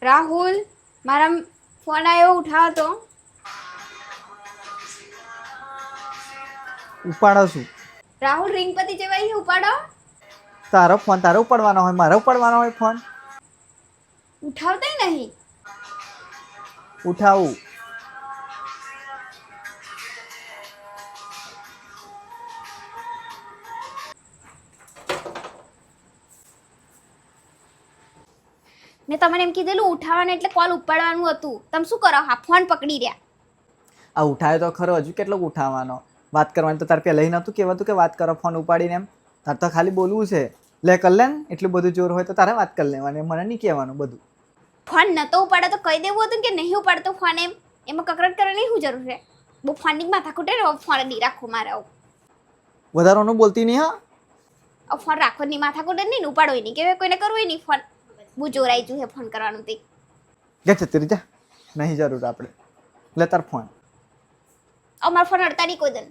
રાહુલ, મારા ફોન આવ્યો, ઉઠાવો તો. ઉપાડો છું. રાહુલ, રિંગ પતી જવાય, ઉપાડો. તારો ફોન તારો ઉપાડવાનો હોય, મારો ઉપાડવાનો હોય ફોન? ઉઠાવતાય નહીં. ઉઠાવું. ને તમને એમ કીધેલું ઉઠાવવાનું એટલે કોલ ઉપાડવાનું હતું. તમે શું કરો? હા, ફોન પકડી રહ્યા. આ ઉઠાયો તો ખરો, હજુ કેટલો ઉઠાવવાનો? વાત કરવાની તો તાર પહેલાં નહોતું કહેવાતું કે વાત કરો ફોન ઉપાડીને એમ? તાર તો ખાલી બોલવું છે. લે કર લે ને, એટલું બધું જોર હોય તો તારે વાત કરી લેવાની, મને નહીં કહેવાનું બધું. ફોન નતો ઉપાડો તો કહી દેવું હતું કે નહીં ઉપાડતો ફોન એમ. એમાં કકરટ કરવાની શું જરૂર છે? બહુ ફોનની માથા ખૂટે ને ફોન નહીં રાખો મારે. વધારાનું બોલતી નહીં હા. ફોન રાખો ની માથા ખૂટે નહીં ને ઉપાડો નહીં કે કોઈને કરવો નહીં ફોન. બહુ જોરાઈ જુ હે ફોન કરવાનું તે. જા છત્રી જા, નહીં જરૂર આપણે. લે તાર ફોન. અમારો ફોન અડતા નહીં કોઈ દન.